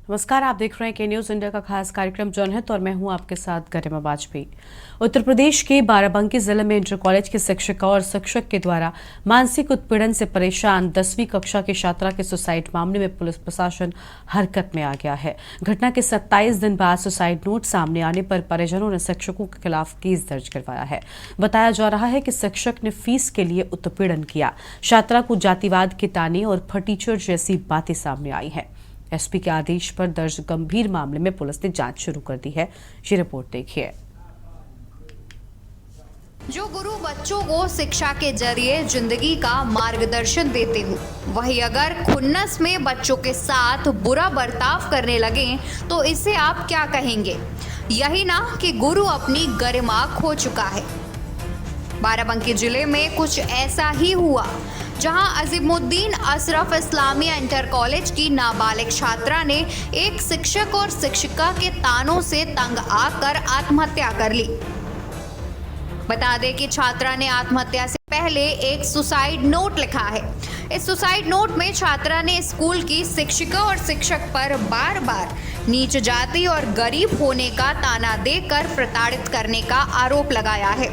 नमस्कार, आप देख रहे हैं के न्यूज इंडिया का खास कार्यक्रम जनहित और मैं हूं आपके साथ गरिमा वाजपेयी। उत्तर प्रदेश के बाराबंकी जिले में इंटर कॉलेज की शिक्षिका और शिक्षक के द्वारा मानसिक उत्पीड़न से परेशान 10वीं कक्षा की छात्रा के सुसाइड मामले में पुलिस प्रशासन हरकत में आ गया है। घटना के 27 दिन बाद सुसाइड नोट सामने आने पर परिजनों ने शिक्षकों के खिलाफ केस दर्ज करवाया है। बताया जा रहा है कि शिक्षक ने फीस के लिए उत्पीड़न किया, छात्रा को जातिवाद के ताने और फटीचर जैसी बातें सामने आई हैं। एसपी के आदेश पर दर्ज गंभीर मामले में पुलिस ने जांच शुरू कर दी है। ये रिपोर्ट देखिए। जो गुरु बच्चों को शिक्षा के जरिए जिंदगी का मार्गदर्शन देते हो, वही अगर खुन्नस में बच्चों के साथ बुरा बर्ताव करने लगे तो इसे आप क्या कहेंगे? यही ना कि गुरु अपनी गरिमा खो चुका है। बाराबंकी जिले में कुछ ऐसा ही हुआ, जहां अजीमुद्दीन अशरफ इस्लामिया इंटर कॉलेज की नाबालिग छात्रा ने एक शिक्षक और शिक्षिका के तानों से तंग आकर आत्महत्या कर ली। बता दें कि छात्रा ने आत्महत्या से पहले एक सुसाइड नोट लिखा है। इस सुसाइड नोट में छात्रा ने स्कूल की शिक्षिका और शिक्षक पर बार बार नीच जाति और गरीब होने का ताना देकर प्रताड़ित करने का आरोप लगाया है।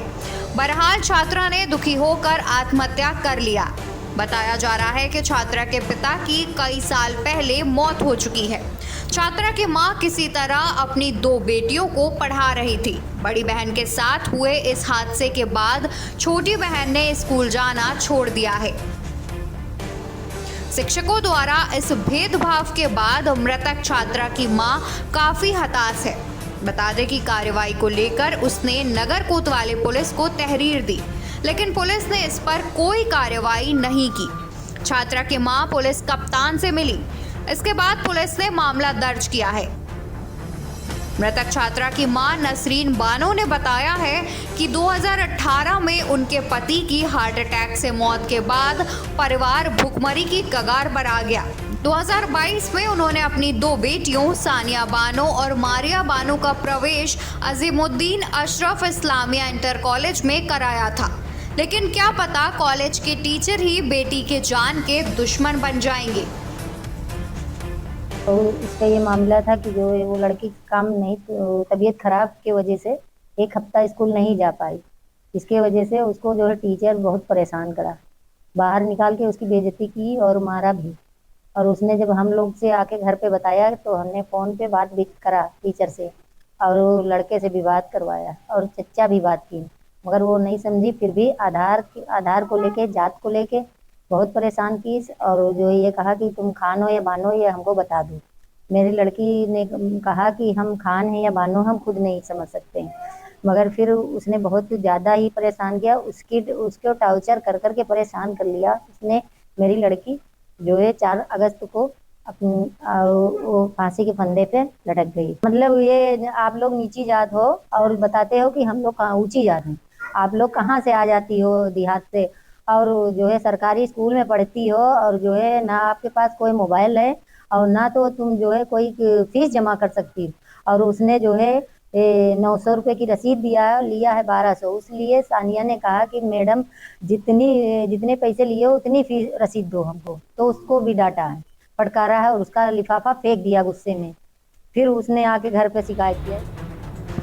बहरहाल छात्रा ने दुखी होकर आत्महत्या कर लिया। बताया जा रहा है कि छात्रा के पिता की कई साल पहले मौत हो चुकी है। छात्रा की मां किसी तरह अपनी 2 बेटियों को पढ़ा रही थी। बड़ी बहन के साथ हुए इस हादसे के बाद छोटी बहन ने स्कूल जाना छोड़ दिया है। शिक्षकों द्वारा इस भेदभाव के बाद मृतक छात्रा की मां काफी हताश है। बता दें कि कार्रवाई को लेकर उसने नगर कोतवाली पुलिस को तहरीर दी, लेकिन पुलिस ने इस पर कोई कार्रवाई नहीं की। छात्रा की मां पुलिस कप्तान से मिली, इसके बाद पुलिस ने मामला दर्ज किया है। मृतक छात्रा की मां नसरीन बानो ने बताया है कि 2018 में उनके पति की हार्ट अटैक से मौत के बाद परिवार भुखमरी की कगार पर आ गया। 2022 में उन्होंने अपनी 2 बेटियों सानिया बानो और मारिया बानो का प्रवेश अजीमुद्दीन अशरफ इस्लामिया इंटर कॉलेज में कराया था, लेकिन क्या पता कॉलेज के टीचर ही बेटी के जान के दुश्मन बन जाएंगे। तो इसका ये मामला था कि जो वो लड़की काम नहीं, तो तबीयत खराब की वजह से 1 हफ्ता स्कूल नहीं जा पाई। इसके वजह से उसको जो है टीचर बहुत परेशान करा, बाहर निकाल के उसकी बेइज्जती की और मारा भी। और उसने जब हम लोग से आके घर पे बताया तो हमने फ़ोन पे बात भी करा टीचर से और वो लड़के से भी बात करवाया और चच्चा भी बात की, मगर वो नहीं समझी। फिर भी आधार को लेके, जात को लेके बहुत परेशान की और जो ये कहा कि तुम खान हो या बानो ये हमको बता दो। मेरी लड़की ने कहा कि हम खान हैं या बानो हम खुद नहीं समझ सकते हैं, मगर फिर उसने बहुत ज़्यादा ही परेशान किया। उसको टॉर्चर कर कर के परेशान कर लिया उसने। मेरी लड़की जो है 4 अगस्त को अपनी वो फांसी के फंदे पे लटक गई। मतलब ये आप लोग नीची जात हो और बताते हो कि हम लोग ऊंची जात हैं। आप लोग कहाँ से आ जाती हो देहात से और जो है सरकारी स्कूल में पढ़ती हो और जो है ना आपके पास कोई मोबाइल है और ना तो तुम जो है कोई फीस जमा कर सकती हो। और उसने जो है 900 रुपये की रसीद लिया है 1200। इसलिए सानिया ने कहा कि मैडम जितने पैसे लिए हो उतनी फीस रसीद दो हमको। तो उसको भी डांटा है, फटकारा है और उसका लिफाफा फेंक दिया गुस्से में। फिर उसने आके घर पे शिकायत किया।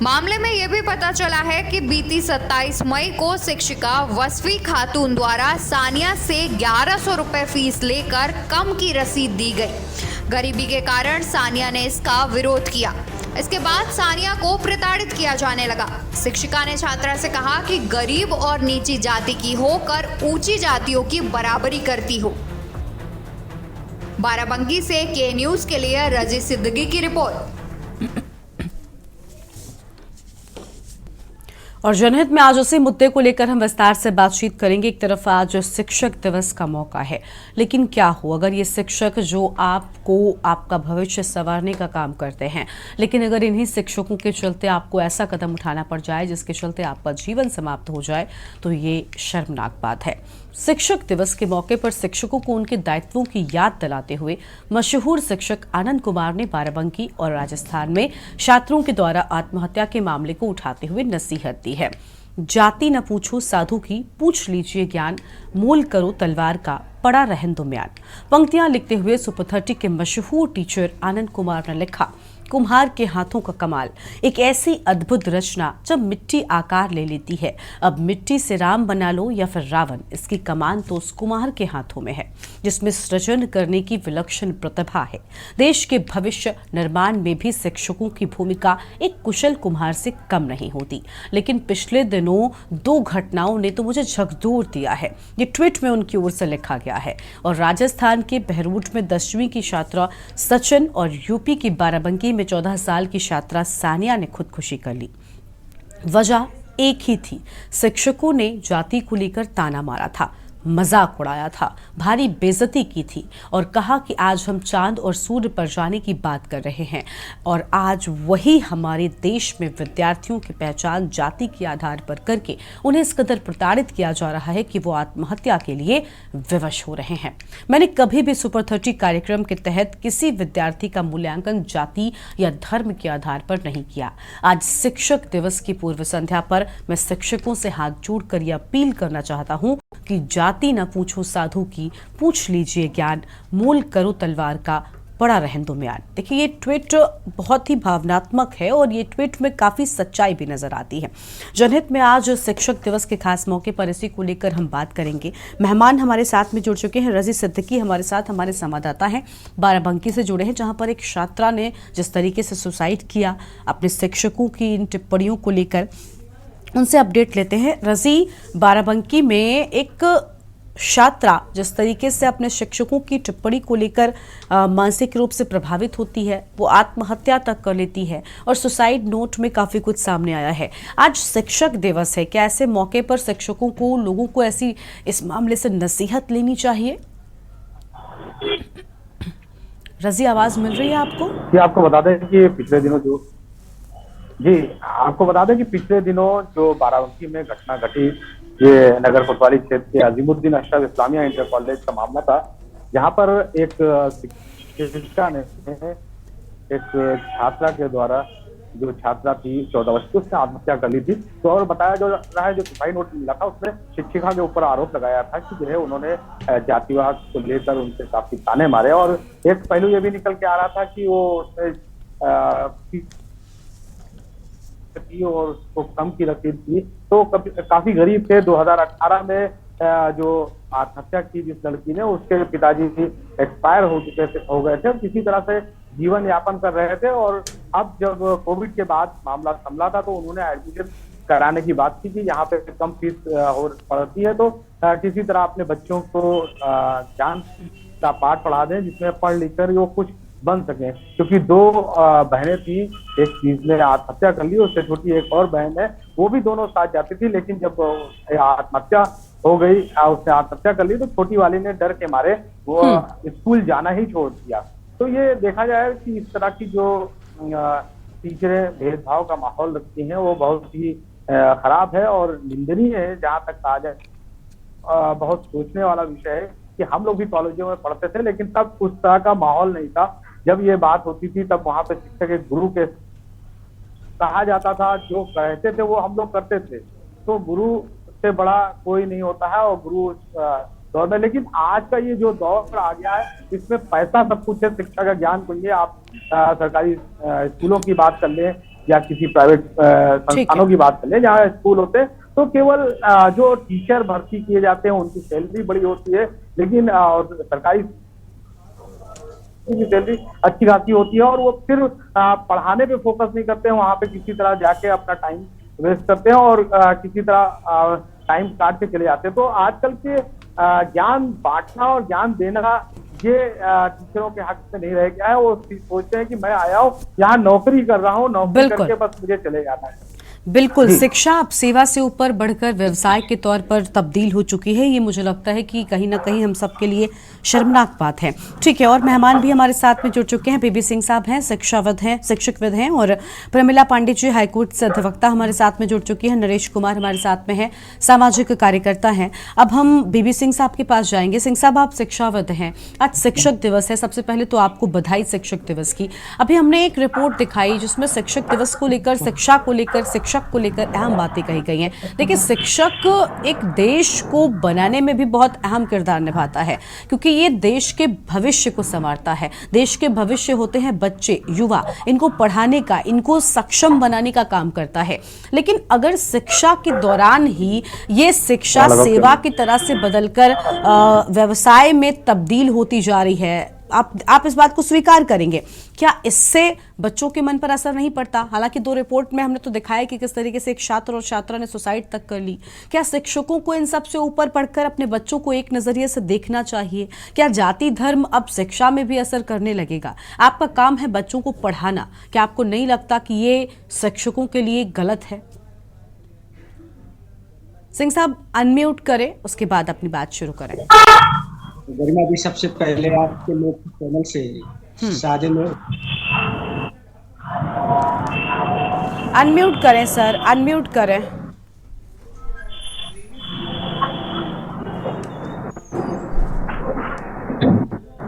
मामले में यह भी पता चला है कि बीती 27 मई को शिक्षिका वसफी खातून द्वारा सानिया से 1100 रुपए फीस लेकर कम की रसीद दी गई। गरीबी के कारण सानिया ने इसका विरोध किया। इसके बाद सानिया को प्रताड़ित किया जाने लगा। शिक्षिका ने छात्रा से कहा कि गरीब और नीची जाति की होकर ऊंची जातियों की बराबरी करती हो। बाराबंकी से के न्यूज के लिए रजी सिद्दीकी की रिपोर्ट। और जनहित में आज उसी मुद्दे को लेकर हम विस्तार से बातचीत करेंगे। एक तरफ आज शिक्षक दिवस का मौका है, लेकिन क्या हो अगर ये शिक्षक जो आपको आपका भविष्य संवारने का काम करते हैं, लेकिन अगर इन्हीं शिक्षकों के चलते आपको ऐसा कदम उठाना पड़ जाए जिसके चलते आपका जीवन समाप्त हो जाए, तो ये शर्मनाक बात है। शिक्षक दिवस के मौके पर शिक्षकों को उनके दायित्वों की याद दिलाते हुए मशहूर शिक्षक आनंद कुमार ने बाराबंकी और राजस्थान में छात्रों के द्वारा आत्महत्या के मामले को उठाते हुए नसीहत दी है। जाति न पूछो साधु की, पूछ लीजिए ज्ञान, मोल करो तलवार का, पड़ा रहन दो म्यान। पंक्तियां लिखते हुए सुपर 30 के मशहूर टीचर आनंद कुमार ने लिखा, कुम्हार के हाथों का कमाल, एक ऐसी अद्भुत रचना जब मिट्टी आकार ले लेती है। अब मिट्टी से राम बना लो या फिर रावण, इसकी कमान तो उस कुम्हार के हाथों में है जिसमें सृजन करने की विलक्षण प्रतिभा है। देश के भविष्य निर्माण में भी शिक्षकों की भूमिका एक कुशल कुम्हार से कम नहीं होती। लेकिन पिछले दिनों 2 घटनाओं ने तो मुझे झकझोर दिया है। ये ट्वीट में उनकी ओर से लिखा गया है। और राजस्थान के बहरोड में 10वीं की छात्रा सचिन और यूपी की बाराबंकी में 14 साल की छात्रा सानिया ने खुदकुशी कर ली। वजह एक ही थी, शिक्षकों ने जाति को लेकर ताना मारा था, मजाक उड़ाया था, भारी बेइज्जती की थी और कहा कि आज हम चांद और सूर्य पर जाने की बात कर रहे हैं। और आज वही हमारे देश में विद्यार्थियों की पहचान जाति के आधार पर करके उन्हें इस कदर प्रताड़ित किया जा रहा है कि वो आत्महत्या के लिए विवश हो रहे हैं। मैंने कभी भी सुपर 30 कार्यक्रम के तहत किसी विद्यार्थी का मूल्यांकन जाति या धर्म के आधार पर नहीं किया। आज शिक्षक दिवस की पूर्व संध्या पर मैं शिक्षकों से हाथ जोड़कर यह अपील करना चाहता हूं कि जाति न पूछो साधु की, पूछ लीजिए ज्ञान, मोल करो तलवार का, पड़ा रहन दो म्यान। देखिए, ये ट्वीट बहुत ही भावनात्मक है और ये ट्वीट में काफी सच्चाई भी नजर आती है। जनहित में आज शिक्षक दिवस के खास मौके पर इसी को लेकर हम बात करेंगे। मेहमान हमारे साथ में जुड़ चुके हैं। रजी सिद्दीकी हमारे साथ, हमारे संवाददाता हैं, बाराबंकी से जुड़े हैं, जहां पर एक छात्रा ने जिस तरीके से सुसाइड किया, अपने शिक्षकों की इन टिप्पणियों को लेकर उनसे अपडेट लेते हैं। रजी, बाराबंकी में एक छात्रा जिस तरीके से अपने शिक्षकों की टिप्पणी को लेकर मानसिक रूप से प्रभावित होती है, वो आत्महत्या तक कर लेती है और सुसाइड नोट में काफी कुछ सामने आया है। आज शिक्षक दिवस है, क्या ऐसे मौके पर शिक्षकों को, लोगों को ऐसी इस मामले से नसीहत लेनी चाहिए? रजी, आवाज मिल रही है आपको? जी, आपको बता दें कि पिछले दिनों जो बाराबंकी में घटना घटी, ये नगर कोतवाली क्षेत्र के अजीमुद्दीन अशरफ इस्लामिया इंटर कॉलेज का मामला था, जहां पर एक शिक्षिका ने एक छात्रा के द्वारा, जो छात्रा थी 14 वर्ष की, उसने आत्महत्या कर ली थी। तो और बताया जो रहा है, जो सुसाइड नोट मिला था उसमें शिक्षिका के ऊपर आरोप लगाया था कि जो है उन्होंने जातिवाद को लेकर उनसे काफी ताने मारे। और एक पहलू ये भी निकल के आ रहा था कि वो और उसको कम की रसीद थी, तो काफी गरीब थे। 2018 में जो आत्महत्या की जिस लड़की ने, उसके पिताजी एक्सपायर हो गए थे, किसी तरह से जीवन यापन कर रहे थे। और अब जब कोविड के बाद मामला संभला था, तो उन्होंने एडमिशन कराने की बात की कि यहाँ पे कम फीस पड़ती है, तो किसी तरह अपने बच्चों को ज्ञान का पाठ पढ़ा दें जिसमें पढ़ लिख कर वो कुछ बन सके। क्योंकि 2 बहनें थी, एक चीज ने आत्महत्या कर ली, उससे छोटी एक और बहन है, वो भी दोनों साथ जाती थी। लेकिन जब आत्महत्या हो गई, उसने आत्महत्या कर ली, तो छोटी वाली ने डर के मारे वो स्कूल जाना ही छोड़ दिया। तो ये देखा जाए कि इस तरह की जो टीचरें भेदभाव का माहौल रखती हैं, वो बहुत ही खराब है और निंदनीय है। जहाँ तक कहा जाए, बहुत सोचने वाला विषय है कि हम लोग भी कॉलेजों में पढ़ते थे, लेकिन तब उस तरह का माहौल नहीं था। जब ये बात होती थी, तब वहां पे शिक्षक एक गुरु के कहा जाता था, जो कहते थे वो हम लोग करते थे। तो गुरु से बड़ा कोई नहीं होता है, और गुरु दौर में। लेकिन आज का ये जो दौर आ गया है, इसमें पैसा सब कुछ है, शिक्षा का ज्ञान कोई है। आप सरकारी स्कूलों की बात कर लें या किसी प्राइवेट संस्थानों की बात कर लें, जहाँ स्कूल होते हैं, तो केवल जो टीचर भर्ती किए जाते हैं उनकी सैलरी बड़ी होती है, लेकिन सरकारी की सैलरी अच्छी खासी होती है, और वो फिर पढ़ाने पे फोकस नहीं करते हैं। वहां पे किसी तरह जाके अपना टाइम वेस्ट करते हैं और किसी तरह टाइम काट के चले जाते हैं। तो आजकल के ज्ञान बांटना और ज्ञान देना, ये टीचरों के हक में नहीं रह गया है। वो सोचते हैं कि मैं आया हूँ, यहाँ नौकरी कर रहा हूँ, नौकरी करके बस मुझे चले जाना है। बिल्कुल, शिक्षा अब सेवा से ऊपर बढ़कर व्यवसाय के तौर पर तब्दील हो चुकी है। ये मुझे लगता है कि कहीं ना कहीं हम सबके लिए शर्मनाक बात है। ठीक है, और मेहमान भी हमारे साथ में जुड़ चुके हैं। बीबी सिंह साहब हैं, शिक्षकविद हैं, और प्रमिला पांडे जी हाईकोर्ट से अधिवक्ता हमारे साथ में जुड़ चुकी हैं। नरेश कुमार हमारे साथ में है, सामाजिक कार्यकर्ता हैं। अब हम बीबी सिंह साहब के पास जाएंगे। सिंह साहब, आप शिक्षाविद हैं, आज शिक्षक दिवस है। सबसे पहले तो आपको बधाई शिक्षक दिवस की। अभी हमने एक रिपोर्ट दिखाई जिसमें शिक्षक दिवस को लेकर, शिक्षा को लेकर, शिक्षा शिक्षक को लेकर अहम बातें कही गई हैं। देखिए, शिक्षक एक देश को बनाने में भी बहुत अहम किरदार निभाता है, क्योंकि ये देश के भविष्य को संवारता है। देश के भविष्य होते हैं बच्चे, युवा, इनको पढ़ाने का, इनको सक्षम बनाने का काम करता है। लेकिन अगर शिक्षा के दौरान ही ये शिक्षा सेवा की तरह से बदलकर व्यवसाय में तब्दील होती जा रही है, आप इस बात को स्वीकार करेंगे, क्या इससे बच्चों के मन पर असर नहीं पड़ता? हालांकि 2 रिपोर्ट में हमने तो दिखाया कि किस तरीके से एक छात्र और छात्रा ने सुसाइड तक कर ली। क्या शिक्षकों को इन सब से ऊपर पढ़कर अपने बच्चों को एक नजरिए से देखना चाहिए? क्या जाति धर्म अब शिक्षा में भी असर करने लगेगा? आपका काम है बच्चों को पढ़ाना, क्या आपको नहीं लगता कि ये शिक्षकों के लिए गलत है? सिंह साहब, अनम्यूट करें, उसके बाद अपनी बात शुरू करें। गरिमा जी, सबसे पहले आपके लोग चैनल से साझे लोग अनम्यूट करें सर, अनम्यूट करें।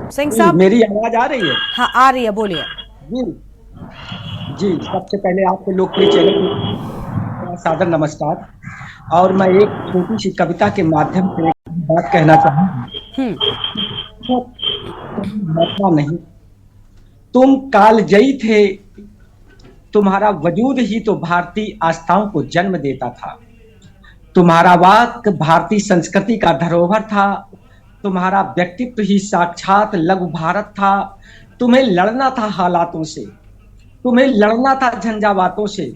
सिंह साहब, मेरी आवाज आ रही है? हाँ, आ रही है, बोलिए। जी, सबसे पहले आपके लोकप्रिय चैनल को सादर नमस्कार। और मैं एक छोटी सी कविता के माध्यम से बात कहना चाहूंगा। नहीं, तुम कालजयी थे, तुम्हारा वजूद ही तो भारतीय आस्थाओं को जन्म देता था। तुम्हारा वाक भारतीय संस्कृति का धरोहर था। तुम्हारा व्यक्तित्व ही साक्षात लघु भारत था। तुम्हें लड़ना था हालातों से, तुम्हें लड़ना था झंझावातों से,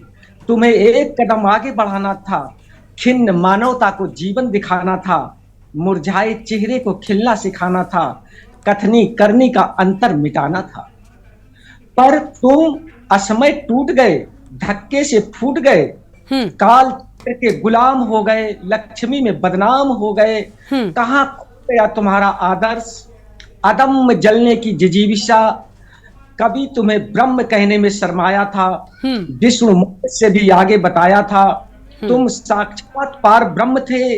तुम्हें एक कदम आगे बढ़ाना था, खिन्न मानवता को जीवन दिखाना था, मुरझाए चेहरे को खिलना सिखाना था, कथनी करनी का अंतर मिटाना था। पर तुम असमय टूट गए, धक्के से फूट गए, काल के गुलाम हो गए, लक्ष्मी में बदनाम हो गए। कहाँ खो गया तुम्हारा आदर्श, अदम्य जलने की जिजीविषा? कभी तुम्हें ब्रह्म कहने में शर्माया था, विष्णु से भी आगे बताया था। तुम साक्षात पार ब्रह्म थे,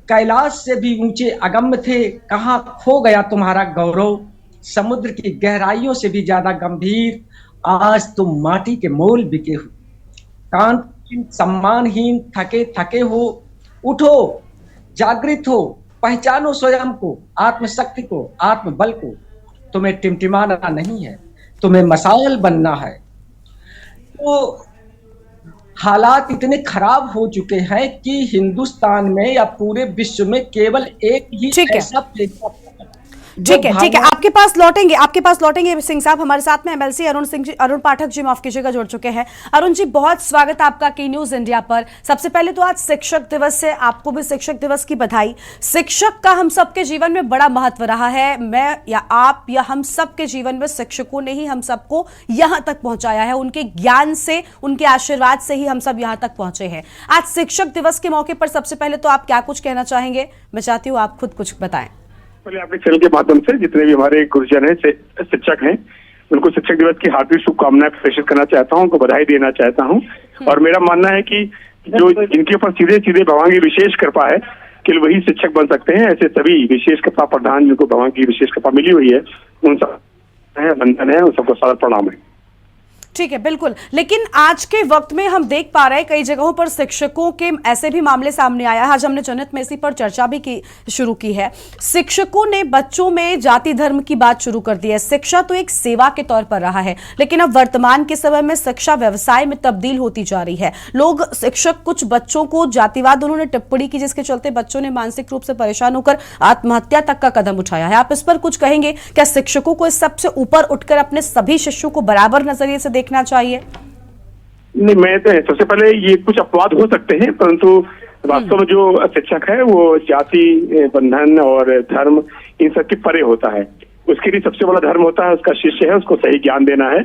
कैलाश से भी ऊंचे अगम्य थे। कहाँ खो गया तुम्हारा गौरव, समुद्र की गहराइयों से भी ज्यादा गंभीर? आज तुम माटी के मोल बिके हो, कांतिहीन सम्मानहीन थके थके हो। उठो, जागृत हो, पहचानो स्वयं को, आत्मशक्ति को, आत्मबल को। तुम्हें टिमटिमाना नहीं है, तुम्हें मशाल बनना है। तो हालात इतने खराब हो चुके हैं कि हिंदुस्तान में या पूरे विश्व में केवल एक ही ऐसा प्लेटफॉर्म ठीक है, आपके पास लौटेंगे सिंह साहब। हमारे साथ में एमएलसी अरुण पाठक जी, माफ कीजिएगा, जुड़ चुके हैं। अरुण जी, बहुत स्वागत आपका की न्यूज इंडिया पर। सबसे पहले तो आज शिक्षक दिवस है, आपको भी शिक्षक दिवस की बधाई। शिक्षक का हम सबके जीवन में बड़ा महत्व रहा है। मैं या आप या हम सबके जीवन में शिक्षकों ने ही हम सबको यहां तक पहुंचाया है। उनके ज्ञान से, उनके आशीर्वाद से ही हम सब यहां तक पहुंचे हैं। आज शिक्षक दिवस के मौके पर सबसे पहले तो आप क्या कुछ कहना चाहेंगे? मैं चाहती हूँ आप खुद कुछ बताएं। पहले आपके चैनल के माध्यम से जितने भी हमारे गुरुजन हैं, शिक्षक हैं, उनको शिक्षक दिवस की हार्दिक शुभकामनाएं प्रेषित करना चाहता हूं, उनको बधाई देना चाहता हूं। और मेरा मानना है कि जो जिनके ऊपर सीधे सीधे भगवान की विशेष कृपा है कि वही शिक्षक बन सकते हैं, ऐसे सभी विशेष कृपा प्रधान जिनको भगवान की विशेष कृपा मिली हुई है, उन सब वंदन है, उन सबको सारा प्रणाम है। ठीक है, बिल्कुल। लेकिन आज के वक्त में हम देख पा रहे हैं कई जगहों पर शिक्षकों के ऐसे भी मामले सामने आया है। आज हमने जनहित में इसी पर चर्चा भी शुरू की है। शिक्षकों ने बच्चों में जाति धर्म की बात शुरू कर दी है। शिक्षा तो एक सेवा के तौर पर रहा है, लेकिन अब वर्तमान के समय में शिक्षा व्यवसाय में तब्दील होती जा रही है। लोग, शिक्षक, कुछ बच्चों को जातिवाद उन्होंने टिप्पणी की, जिसके चलते बच्चों ने मानसिक रूप से परेशान होकर आत्महत्या तक का कदम उठाया है। आप इस पर कुछ कहेंगे? क्या शिक्षकों को इस सबसे ऊपर उठकर अपने सभी शिष्यों को बराबर नजरिए से देखना चाहिए? नहीं, मैं तो सबसे पहले ये कुछ अपवाद हो सकते हैं, परंतु वास्तव में जो शिक्षक है वो जाति बंधन और धर्म इन सब के परे होता है। उसके लिए सबसे बड़ा धर्म होता है उसका शिष्य है, उसको सही ज्ञान देना है।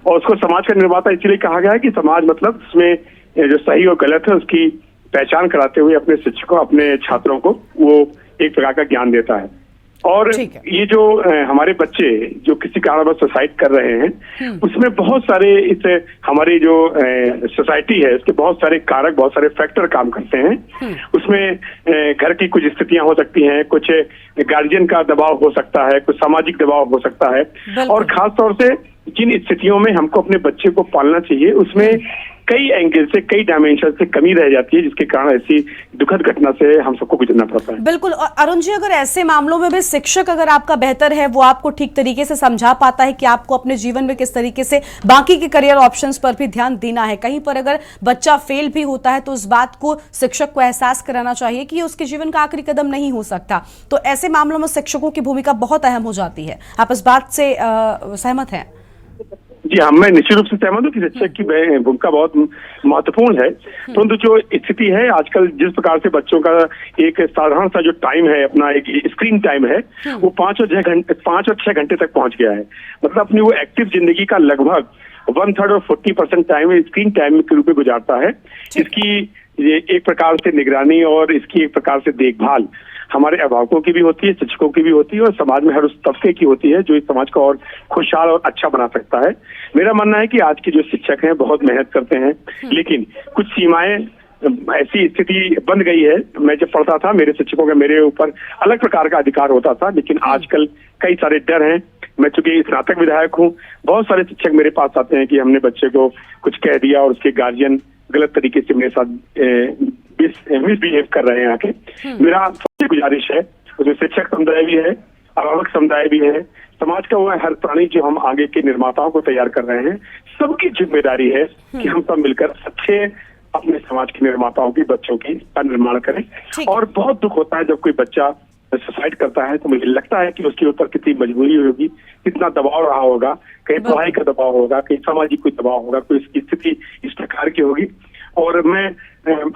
और उसको समाज का निर्माता इसलिए कहा गया है कि समाज मतलब उसमें जो सही और गलत है उसकी पहचान कराते हुए अपने शिक्षकों, अपने छात्रों को वो एक प्रकार का ज्ञान देता है। और ये जो हमारे बच्चे जो किसी कारणवश सुसाइड कर रहे हैं, उसमें बहुत सारे इस हमारी जो सोसाइटी है उसके बहुत सारे कारक, बहुत सारे फैक्टर काम करते हैं। उसमें घर की कुछ स्थितियां हो सकती हैं, कुछ गार्जियन का दबाव हो सकता है, कुछ सामाजिक दबाव हो सकता है। और खास तौर से जिन स्थितियों में हमको अपने बच्चे को पालना चाहिए उसमें कई एंगल से, कई डायमेंशन से कमी रह जाती है, जिसके कारण ऐसी दुखद घटना से हम सबको गुजरना पड़ता है। बिल्कुल। और अरुण जी, अगर ऐसे मामलों में भी शिक्षक अगर आपका बेहतर है, वो आपको ठीक तरीके से समझा पाता है कि आपको अपने जीवन में किस तरीके से बाकी के करियर ऑप्शंस पर भी ध्यान देना है, कहीं पर अगर बच्चा फेल भी होता है तो उस बात को शिक्षक को एहसास कराना चाहिए कि ये उसके जीवन का आखिरी कदम नहीं हो सकता, तो ऐसे मामलों में शिक्षकों की भूमिका बहुत अहम हो जाती है। आप इस बात से सहमत हैं? जी हाँ, मैं निश्चित रूप से सहमत हूँ कि शिक्षक की भूमिका बहुत महत्वपूर्ण है। परंतु जो स्थिति है आजकल, जिस प्रकार से बच्चों का एक साधारण सा जो टाइम है, अपना एक स्क्रीन टाइम है, वो 5 और 6 घंटे तक पहुंच गया है। मतलब अपनी वो एक्टिव जिंदगी का लगभग 1/3 और 40% टाइम स्क्रीन टाइम के रूप में गुजारता है। इसकी ये एक प्रकार से निगरानी और इसकी एक प्रकार से देखभाल हमारे अभिभावकों की भी होती है, शिक्षकों की भी होती है और समाज में हर उस तबके की होती है जो इस समाज को और खुशहाल और अच्छा बना सकता है। मेरा मानना है कि आज के जो शिक्षक हैं बहुत मेहनत करते हैं, लेकिन कुछ सीमाएं, ऐसी स्थिति बन गई है। मैं जब पढ़ता था, मेरे शिक्षकों का मेरे ऊपर अलग प्रकार का अधिकार होता था, लेकिन आजकल कई सारे डर हैं। मैं चूंकि स्नातक विधायक हूँ, बहुत सारे शिक्षक मेरे पास आते हैं कि हमने बच्चे को कुछ कह दिया और उसके गार्जियन गलत तरीके से मेरे साथ मिसबिहेव कर रहे हैं आके। मेरा सबसे गुजारिश है, उसमें शिक्षक समुदाय भी है, अभिभावक समुदाय भी है, समाज का वो हर प्राणी जो हम आगे के निर्माताओं को तैयार कर रहे हैं, सबकी जिम्मेदारी है कि हम सब मिलकर अच्छे अपने समाज के निर्माताओं की, बच्चों की का निर्माण करें। और बहुत दुख होता है जब कोई बच्चा सुसाइड करता है, तो मुझे लगता है कि उसके ऊपर कितनी मजबूरी होगी, कितना दबाव रहा होगा, कहीं पढ़ाई का दबाव होगा, कहीं सामाजिक कोई दबाव होगा, कोई इसकी स्थिति इस प्रकार की होगी। और मैं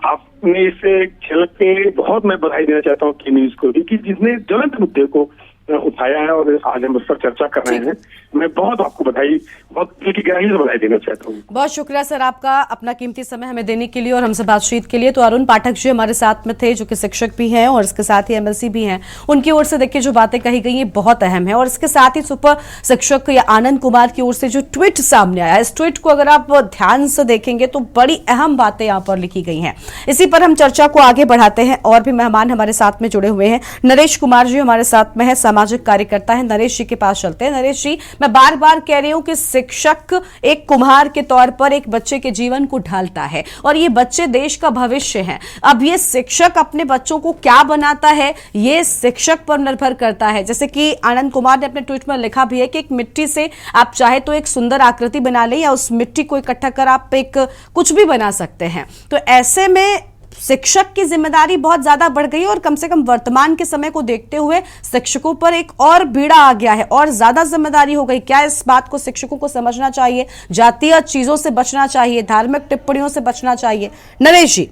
आपने इससे झलक के बहुत मैं बधाई देना चाहता हूँ की न्यूज को भी, कि जिसने ज्वलंत मुद्दे को उठाया है और आज हम उस पर चर्चा कर रहे हैं। मैं बहुत आपको बधाई, बहुत दिल की गहराई से बधाई देना चाहता हूँ। बहुत शुक्रिया सर आपका अपना कीमती समय हमें देने के लिए और हमसे बातचीत के लिए। तो अरुण पाठक जी हमारे साथ में थे, जो कि शिक्षक भी हैं और इसके साथ ही एमएलसी भी हैं। उनकी ओर से देखिए जो बातें कही गई ये बहुत अहम है। और इसके साथ ही सुपर शिक्षक या आनंद कुमार की ओर से जो ट्वीट सामने आया, इस ट्वीट को अगर आप ध्यान से देखेंगे तो बड़ी अहम बातें यहाँ पर लिखी गई हैं। इसी पर हम चर्चा को आगे बढ़ाते हैं। और भी मेहमान हमारे साथ में जुड़े हुए हैं। नरेश कुमार जी हमारे साथ में है, सामाजिक कार्यकर्ता है। नरेश जी के पास चलते हैं। नरेश जी, मैं बार बार कह रही हूं कि शिक्षक एक कुम्हार के तौर पर एक बच्चे के जीवन को ढालता है और ये बच्चे देश का भविष्य हैं। अब ये शिक्षक अपने बच्चों को क्या बनाता है, ये शिक्षक पर निर्भर करता है। जैसे कि आनंद कुमार ने अपने ट्वीट में लिखा भी है कि एक मिट्टी से आप चाहे तो एक सुंदर आकृति बना लें या उस मिट्टी को इकट्ठा कर आप एक कुछ भी बना सकते हैं। तो ऐसे में शिक्षक की जिम्मेदारी बहुत ज्यादा बढ़ गई और कम से कम वर्तमान के समय को देखते हुए शिक्षकों पर एक और बीड़ा आ गया है और ज्यादा जिम्मेदारी हो गई। क्या इस बात को शिक्षकों को समझना चाहिए, जातीय चीजों से बचना चाहिए, धार्मिक टिप्पणियों से बचना चाहिए? नरेश जी।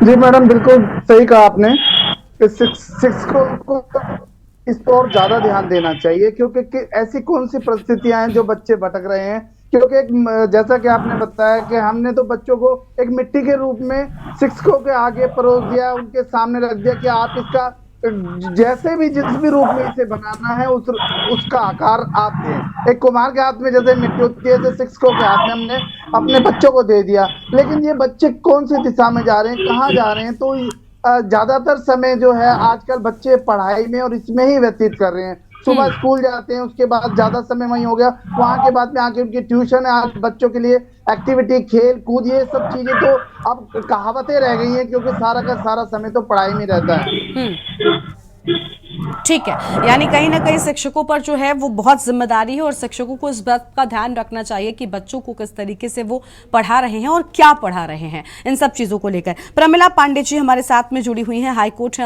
जी मैडम, बिल्कुल सही कहा आपने। शिक्षकों को इस पर और ज्यादा ध्यान देना चाहिए, क्योंकि ऐसी कौन सी परिस्थितियां हैं जो बच्चे भटक रहे हैं। क्योंकि जैसा कि आपने बताया कि हमने तो बच्चों को एक मिट्टी के रूप में शिक्षकों के आगे परोस दिया, उनके सामने रख दिया कि आप इसका जैसे भी जिस भी रूप में इसे बनाना है उसका आकार आप दें। एक कुम्हार के हाथ में जैसे मिट्टी होती है, जैसे शिक्षकों के हाथ में हमने अपने बच्चों को दे दिया। लेकिन ये बच्चे कौन सी दिशा में जा रहे हैं, कहाँ जा रहे हैं? तो ज्यादातर समय जो है आजकल बच्चे पढ़ाई में और इसमें ही व्यतीत कर रहे हैं। सुबह स्कूल जाते हैं, उसके बाद ज्यादा समय वहीं हो गया, वहां के बाद में आके उनकी ट्यूशन है, आज बच्चों के लिए एक्टिविटी, खेल कूद, ये सब चीजें तो अब कहावतें रह गई हैं, क्योंकि सारा का सारा समय तो पढ़ाई में रहता है। ठीक है, यानी कहीं ना कहीं शिक्षकों पर जो है वो बहुत जिम्मेदारी है और शिक्षकों को इस बात का ध्यान रखना चाहिए कि बच्चों को किस तरीके से वो पढ़ा रहे हैं और क्या पढ़ा रहे हैं, इन सब चीजों को लेकर। प्रमिला पांडे जी हमारे साथ में जुड़ी हुई हैं, हाईकोर्ट से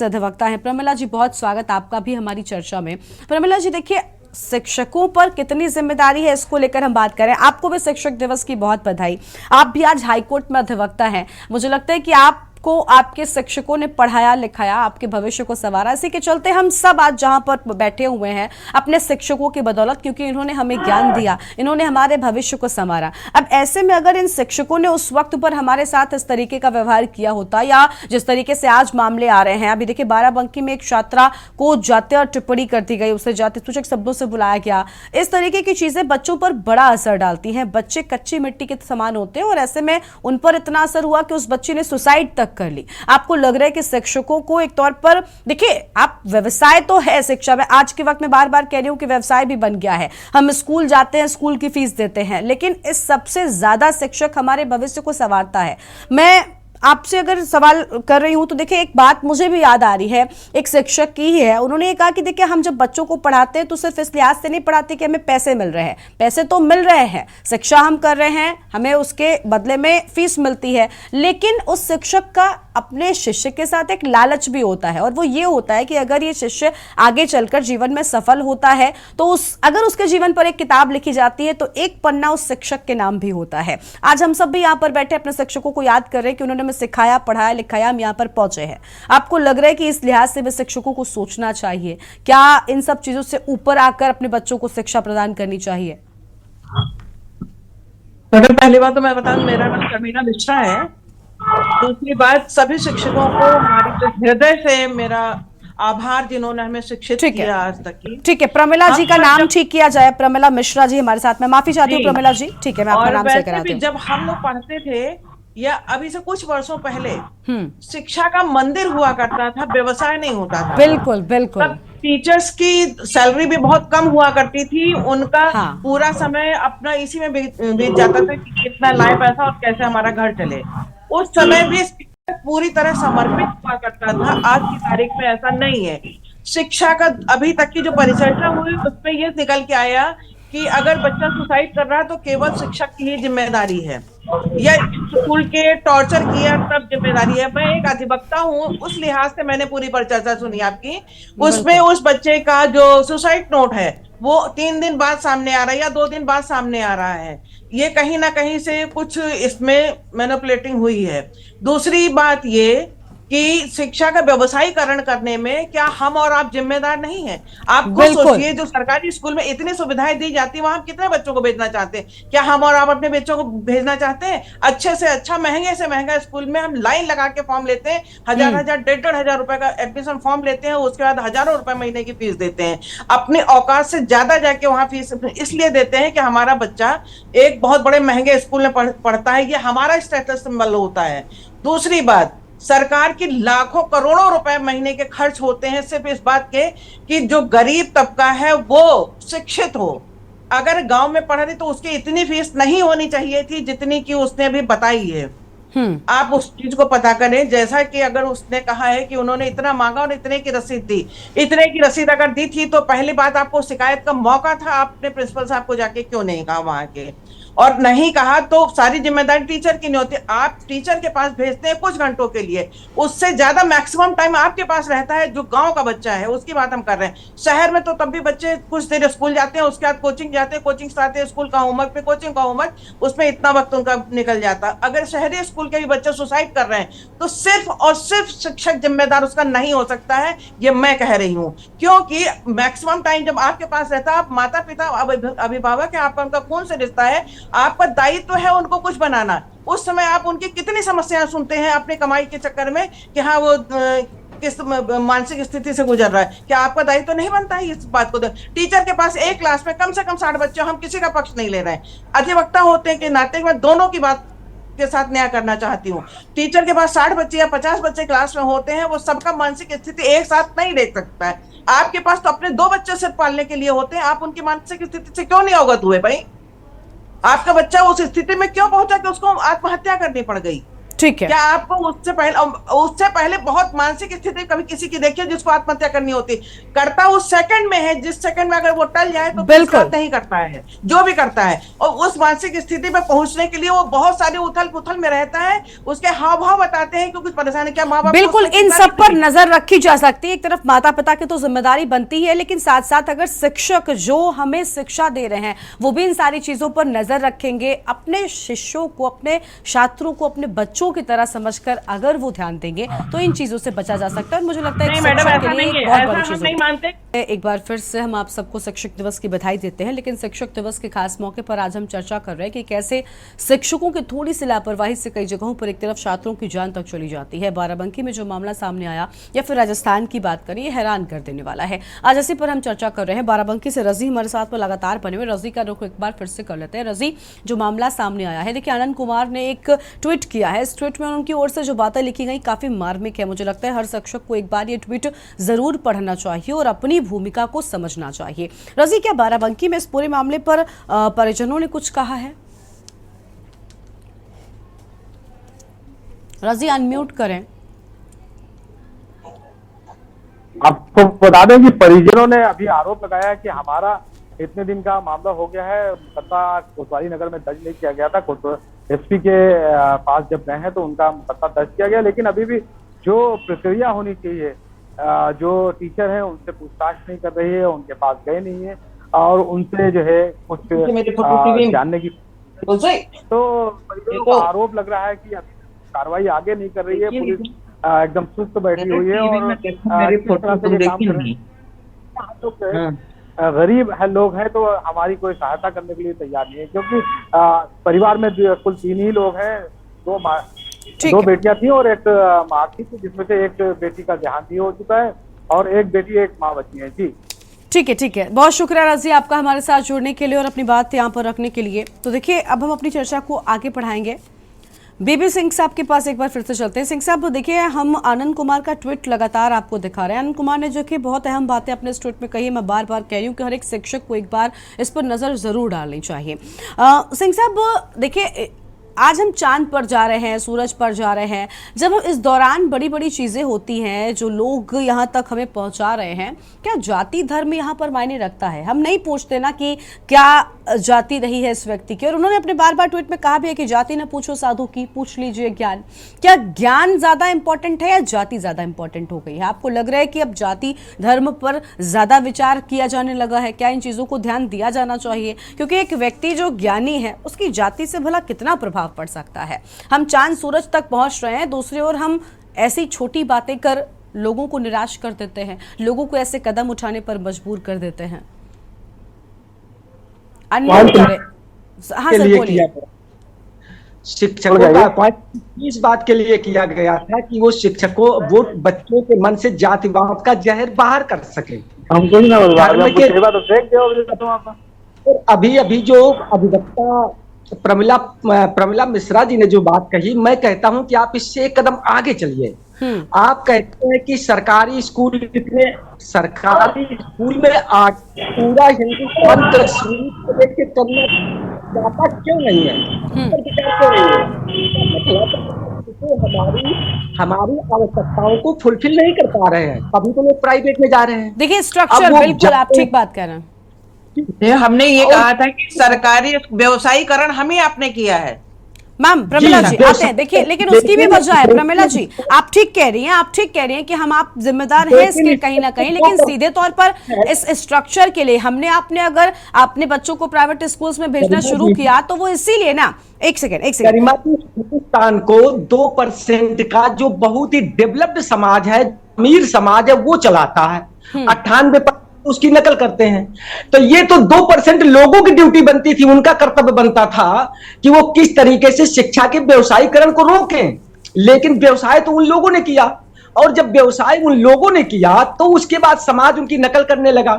अधिवक्ता हैं। प्रमिला जी, बहुत स्वागत आपका भी हमारी चर्चा में। प्रमिला जी, देखिए शिक्षकों पर कितनी जिम्मेदारी है इसको लेकर हम बात करें। आपको भी शिक्षक दिवस की बहुत बधाई। आप भी आज हाईकोर्ट में अधिवक्ता हैं। मुझे लगता है कि आप को आपके शिक्षकों ने पढ़ाया लिखाया, आपके भविष्य को संवारा। इसी के चलते हम सब आज जहां पर बैठे हुए हैं अपने शिक्षकों की बदौलत, क्योंकि इन्होंने हमें ज्ञान दिया, इन्होंने हमारे भविष्य को संवारा। अब ऐसे में अगर इन शिक्षकों ने उस वक्त पर हमारे साथ इस तरीके का व्यवहार किया होता, या जिस तरीके से आज मामले आ रहे हैं, अभी देखिए बाराबंकी में एक छात्रा को जातीय टिप्पणी कर दी गई, उसे जाति सूचक शब्दों से बुलाया गया। इस तरीके की चीजें बच्चों पर बड़ा असर डालती हैं। बच्चे कच्ची मिट्टी के समान होते हैं और ऐसे में उन पर इतना असर हुआ कि उस बच्चे ने सुसाइड तक तक कर ली। आपको लग रहा है कि शिक्षकों को एक तौर पर, देखिए आप व्यवसाय तो है शिक्षा में, आज के वक्त में बार बार कह रही हूं कि व्यवसाय भी बन गया है। हम स्कूल जाते हैं, स्कूल की फीस देते हैं, लेकिन इस सबसे ज्यादा शिक्षक हमारे भविष्य को संवारता है। मैं आपसे अगर सवाल कर रही हूं तो देखिए एक बात मुझे भी याद आ रही है, एक शिक्षक की ही है, उन्होंने ये कहा कि देखिए हम जब बच्चों को पढ़ाते हैं तो सिर्फ इस लिहाज से नहीं पढ़ाते कि हमें पैसे मिल रहे हैं, पैसे तो मिल रहे हैं, शिक्षा हम कर रहे हैं, हमें उसके बदले में फीस मिलती है, लेकिन उस शिक्षक का अपने शिष्य के साथ एक लालच भी होता है, और वो ये होता है कि अगर ये शिष्य आगे चलकर जीवन में सफल होता है तो अगर उसके जीवन पर एक किताब लिखी जाती है तो एक पन्ना उस शिक्षक के नाम भी होता है। आज हम सब भी यहाँ पर बैठे अपने शिक्षकों को याद कर रहे हैं कि उन्होंने हमें सिखाया, पढ़ाया, लिखाया, हम यहाँ पर पहुंचे हैं। आपको लग रहा है कि इस लिहाज से भी शिक्षकों को सोचना चाहिए, क्या इन सब चीजों से ऊपर आकर अपने बच्चों को शिक्षा प्रदान करनी चाहिए? मैडम पहली बात तो मैं बताऊं, मेरा नाम कमीना मिश्रा है। दूसरी बात, सभी शिक्षकों को हमारे हृदय से मेरा आभार जिन्होंने हमें शिक्षित किया आज तक की। ठीक है, प्रमिला जी का नाम ठीक किया जाए, प्रमिला मिश्रा जी हमारे साथ में, माफी चाहती हूँ प्रमिला जी, ठीक है मैं आपका नाम सही कराती हूँ। जब हम लोग पढ़ते थे या अभी से कुछ वर्षों पहले शिक्षा का मंदिर हुआ करता था, व्यवसाय नहीं होता था। बिल्कुल बिल्कुल। टीचर्स की सैलरी भी बहुत कम हुआ करती थी, उनका पूरा समय अपना इसी में बीत जाता था कि कितना लाए पैसा और कैसे हमारा घर चले। उस समय भी पूरी तरह समर्पित हुआ करता था। आज की तारीख में ऐसा नहीं है। शिक्षा का अभी तक की जो परिचर्चा हुई उसमें ये निकल के आया कि अगर बच्चा सुसाइड कर रहा है तो केवल शिक्षक की ही जिम्मेदारी है, या स्कूल के टॉर्चर किया तब जिम्मेदारी है। मैं एक अधिवक्ता हूँ, उस लिहाज से मैंने पूरी परिचर्चा सुनी आपकी। उसमें उस बच्चे का जो सुसाइड नोट है वो 3 दिन बाद सामने आ रहा है या 2 दिन बाद सामने आ रहा है। ये कहीं ना कहीं से कुछ इसमें मैनिपुलेटिंग हुई है। दूसरी बात ये कि शिक्षा का व्यवसायीकरण करने में क्या हम और आप जिम्मेदार नहीं हैं? आप खुद सोचिए, जो सरकारी स्कूल में इतनी सुविधाएं दी जाती है वहां हम कितने बच्चों को भेजना चाहते हैं? क्या हम और आप अपने बच्चों को भेजना चाहते हैं? अच्छे से अच्छा, महंगे से महंगा स्कूल में हम लाइन लगा के फॉर्म लेते हैं, 1,000-1,500 रुपए का एडमिशन फॉर्म लेते हैं, उसके बाद हजारों रुपए महीने की फीस देते हैं। अपने औकात से ज्यादा जाके वहां फीस इसलिए देते हैं कि हमारा बच्चा एक बहुत बड़े महंगे स्कूल में पढ़ता है, ये हमारा स्टेटस सिंबल होता है। दूसरी बात, सरकार की लाखों करोड़ों रुपए महीने के खर्च होते हैं सिर्फ इस बात के कि जो गरीब तबका है वो शिक्षित हो। अगर गांव में पढ़ रही तो उसकी इतनी फीस नहीं होनी चाहिए थी जितनी की उसने अभी बताई है। आप उस चीज को पता करें, जैसा कि अगर उसने कहा है कि उन्होंने इतना मांगा और इतने की रसीद दी, इतने की रसीद अगर दी थी तो पहली बात आपको शिकायत का मौका था, आपने प्रिंसिपल साहब को जाके क्यों नहीं कहा वहां के, और नहीं कहा तो सारी जिम्मेदारी टीचर की नहीं होती। आप टीचर के पास भेजते हैं कुछ घंटों के लिए, उससे ज्यादा मैक्सिमम टाइम आपके पास रहता है जो गांव का बच्चा है, उसकी बात हम कर रहे हैं। शहर में तो तब भी बच्चे कुछ देर स्कूल जाते हैं, उसके बाद कोचिंग जाते हैं, कोचिंग से आते हैं, स्कूल का होमवर्क पे कोचिंग का होमवर्क, उसमें इतना वक्त उनका निकल जाता। अगर शहरी स्कूल के भी बच्चे सुसाइड कर रहे हैं तो सिर्फ और सिर्फ शिक्षक जिम्मेदार उसका नहीं हो सकता है, ये मैं कह रही हूँ। क्योंकि मैक्सिमम टाइम जब आपके पास रहता है, आप माता पिता अभिभावक है, आपका उनका खून से रिश्ता है, आपका दायित्व है उनको कुछ बनाना। उस समय आप उनकी कितनी समस्याएं सुनते हैं अपनी कमाई के चक्कर में कि हाँ वो किस मानसिक स्थिति से गुजर रहा है। क्या आपका दायित्व तो नहीं बनता है इस बात को? टीचर के पास एक क्लास में कम से कम 60 बच्चे, हम किसी का पक्ष नहीं ले रहे हैं, अधिवक्ता होते के नाते मैं दोनों की बात के साथ न्याय करना चाहती हूँ। टीचर के पास 60 बच्चे या 50 बच्चे क्लास में होते हैं, वो सबका मानसिक स्थिति एक साथ नहीं देख सकता है। आपके पास तो अपने 2 बच्चे सिर्फ पालने के लिए होते हैं, आप उनकी मानसिक स्थिति से क्यों नहीं अवगत हुए भाई? आपका बच्चा उस स्थिति में क्यों पहुंचा कि उसको आत्महत्या करनी पड़ गई? ठीक है, क्या आपको उससे पहले बहुत मानसिक स्थिति कभी किसी की देखी है जिसको आत्महत्या करनी होती? करता उस सेकंड में है, जिस सेकंड में अगर वो टल जाए तो बिल्कुल नहीं करता है, जो भी करता है। और उस मानसिक स्थिति पे पहुंचने के लिए वो बहुत सारी उथल पुथल में रहता है, उसके हाव भाव बताते हैं कि कुछ परेशानी। क्या माँ बाप बिल्कुल इन सब पर नजर रखी जा सकती है। एक तरफ माता पिता की तो जिम्मेदारी बनती है, लेकिन साथ साथ अगर शिक्षक जो हमें शिक्षा दे रहे हैं वो भी इन सारी चीजों पर नजर रखेंगे, अपने शिष्यों को, अपने छात्रों को अपने बच्चों की तरह समझकर अगर वो ध्यान देंगे तो इन चीजों से बचा जा सकता है। मुझे लगता है एक बार फिर से हम आप सबको शिक्षक दिवस की बधाई देते हैं, लेकिन शिक्षक दिवस के खास मौके पर आज हम चर्चा कर रहे हैं कि कैसे शिक्षकों की थोड़ी सी लापरवाही से कई जगहों पर एक तरफ छात्रों की जान तक चली जाती है। बाराबंकी में जो मामला सामने आया या फिर राजस्थान की बात करें, ये हैरान कर देने वाला है। आज इसी पर हम चर्चा कर रहे हैं। बाराबंकी से रजी हमारे साथ में लगातार बने हुए, रजी का रुख एक बार फिर से कर लेते हैं। रजी, जो मामला सामने आया है, देखिए आनंद कुमार ने एक ट्वीट किया है, इस ट्वीट में उनकी ओर से जो बातें लिखी गई काफी मार्मिक है। मुझे लगता है हर शिक्षक को एक बार ये ट्वीट जरूर पढ़ना चाहिए और अपनी भूमिका को समझना चाहिए। रजी, क्या बाराबंकी में इस पूरे मामले पर परिजनों ने कुछ कहा है? रजी, अनम्यूट करें। आपको बता दें कि परिजनों ने अभी आरोप लगाया है कि हमारा इतने दिन का मामला हो गया है, मुकदमा कोतवाली नगर में दर्ज नहीं किया गया था। एसपी के पास जब गए हैं तो उनका मुकदमा दर्ज किया गया, लेकिन अभी भी जो प्रक्रिया होनी चाहिए, जो टीचर है उनसे पूछताछ नहीं कर रही है, उनके पास गए नहीं है और उनसे जो है कुछ जानने की, तो परिजनों को आरोप लग रहा है कि अभी कार्रवाई आगे नहीं कर रही है। पुलिस एकदम सुस्त बैठी हुई है और गरीब है लोग हैं तो हमारी कोई सहायता करने के लिए तैयार नहीं है, क्योंकि परिवार में कुल 3 ही लोग हैं। 2 बेटियां थी और एक माँ थी, जिसमें से एक बेटी का देहांत ही हो चुका है और एक बेटी एक माँ बची है। जी ठीक है, बहुत शुक्रिया रजी आपका हमारे साथ जुड़ने के लिए और अपनी बात यहाँ पर रखने के लिए। तो देखिए, अब हम अपनी चर्चा को आगे बढ़ाएंगे। बीबी सिंह साहब के पास एक बार फिर से चलते हैं। सिंह साहब, देखिए, हम आनंद कुमार का ट्वीट लगातार आपको दिखा रहे हैं। आनंद कुमार ने जो कि बहुत अहम बातें अपने इस ट्वीट में कही, मैं बार बार कह रही हूँ कि हर एक शिक्षक को एक बार इस पर नजर जरूर डालनी चाहिए। सिंह साहब, देखिए, आज हम चांद पर जा रहे हैं, सूरज पर जा रहे हैं। जब इस दौरान बड़ी बड़ी चीजें होती हैं, जो लोग यहाँ तक हमें पहुंचा रहे हैं, क्या जाति धर्म यहाँ पर मायने रखता है? हम नहीं पूछते ना कि क्या जाति रही है इस व्यक्ति की। और उन्होंने अपने बार बार ट्वीट में कहा भी है कि जाति न पूछो साधु की, पूछ लीजिए ज्ञान। क्या ज्ञान ज्यादा इंपॉर्टेंट है या जाति ज्यादा इंपॉर्टेंट हो गई है? आपको लग रहा है कि अब जाति धर्म पर ज्यादा विचार किया जाने लगा है? क्या इन चीजों को ध्यान दिया जाना चाहिए? क्योंकि एक व्यक्ति जो ज्ञानी है उसकी जाति से भला कितना प्रभाव पड़ सकता है। हम चांद सूरज तक पहुंच रहे हैं, दूसरी ओर हम ऐसी छोटी बातें कर लोगों को निराश कर देते हैं, लोगों को ऐसे कदम उठाने पर मजबूर कर देते हैं। हाँ सर, बोलिए। शिक्षकों का अपॉइंटमेंट इस बात के लिए किया गया था कि वो शिक्षकों, वो बच्चों के मन से जातिवाद का जहर बाहर कर सके। अभी जो अधिवक्ता प्रमिला मिश्रा जी ने जो बात कही, मैं कहता हूं कि आप इससे एक कदम आगे चलिए। आप कहते हैं कि सरकारी स्कूल में आज पूरा हिंदुस्तान करना जाता क्यों नहीं है? हमारी आवश्यकताओं को फुलफिल नहीं कर पा रहे हैं, तभी तो लोग प्राइवेट में जा रहे हैं। देखिए, स्ट्रक्चर, बिल्कुल आप ठीक बात कर रहे हैं। हमने ये कहा था कि सरकारी व्यवसायीकरण हम ही आपने किया है। मैम, प्रमिला जी आते हैं, देखिए, लेकिन उसकी भी वजह है। प्रमिला जी, आप ठीक कह रही हैं, कि हम आप जिम्मेदार हैं इसके कहीं ना कहीं, लेकिन सीधे तौर पर इस स्ट्रक्चर के लिए आपने अगर अपने बच्चों को प्राइवेट स्कूल्स में भेजना शुरू किया तो वो इसीलिए ना। एक सेकेंड हिंदुस्तान को 2% का जो बहुत ही डेवलप्ड समाज है, अमीर समाज है, वो चलाता है। 98% उसकी नकल करते हैं। तो ये तो 2% लोगों की ड्यूटी बनती थी, उनका कर्तव्य बनता था कि वो किस तरीके से शिक्षा के व्यवसायीकरण को रोकें। लेकिन व्यवसाय तो उन लोगों ने किया, और जब व्यवसाय उन लोगों ने किया तो उसके बाद समाज उनकी नकल करने लगा।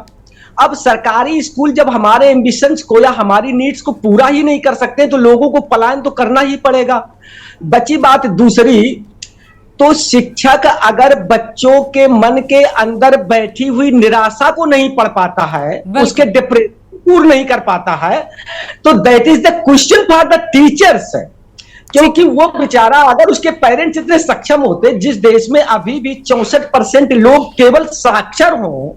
अब सरकारी स्कूल जब हमारे एम्बिशंस को या हमारी नीड्स को पूरा ही नहीं कर सकते तो लोगों को पलायन तो करना ही पड़ेगा। बची बात दूसरी, तो शिक्षक अगर बच्चों के मन के अंदर बैठी हुई निराशा को नहीं पढ़ पाता है, उसके डिप्रेशन दूर नहीं कर पाता है, तो that is the question for the teachers. क्योंकि वो बेचारा, अगर उसके पेरेंट्स इतने सक्षम होते, जिस देश में अभी भी 64% लोग केवल साक्षर हों,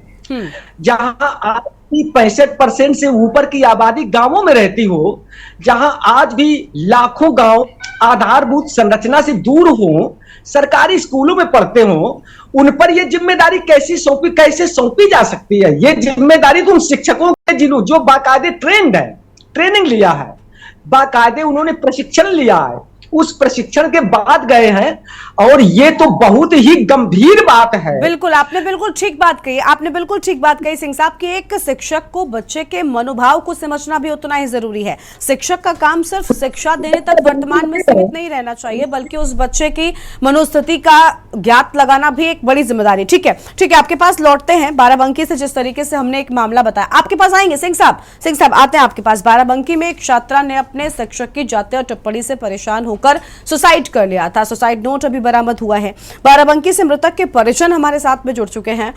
जहां आपकी 65% से ऊपर की आबादी गांवों में रहती हो, जहां आज भी लाखों गांव आधारभूत संरचना से दूर हो, सरकारी स्कूलों में पढ़ते हो, उन पर यह जिम्मेदारी कैसे सौंपी जा सकती है? ये जिम्मेदारी तो उन शिक्षकों के जो बाकायदे ट्रेनिंग लिया है, बाकायदे उन्होंने प्रशिक्षण लिया है, उस प्रशिक्षण के बाद गए हैं। और ये तो बहुत ही गंभीर बात है। बिल्कुल, आपने बिल्कुल ठीक बात कही सिंह साहब कि एक शिक्षक को बच्चे के मनोभाव को समझना भी उतना ही जरूरी है। शिक्षक का काम सिर्फ शिक्षा देने तक वर्तमान में सीमित नहीं रहना चाहिए, बल्कि उस बच्चे की मनोस्थिति का ज्ञात लगाना भी एक बड़ी जिम्मेदारी। ठीक है, आपके पास लौटते हैं। बाराबंकी से जिस तरीके से हमने एक मामला बताया, आपके पास आएंगे सिंह साहब आते हैं आपके पास। बाराबंकी में एक छात्रा ने अपने शिक्षक की जातीय टिप्पणी से परेशान होकर होकर सुसाइड कर लिया था। सुसाइड नोट अभी बरामद हुआ है। बाराबंकी से मृतक के परिजन हमारे साथ में जुड़ चुके हैं।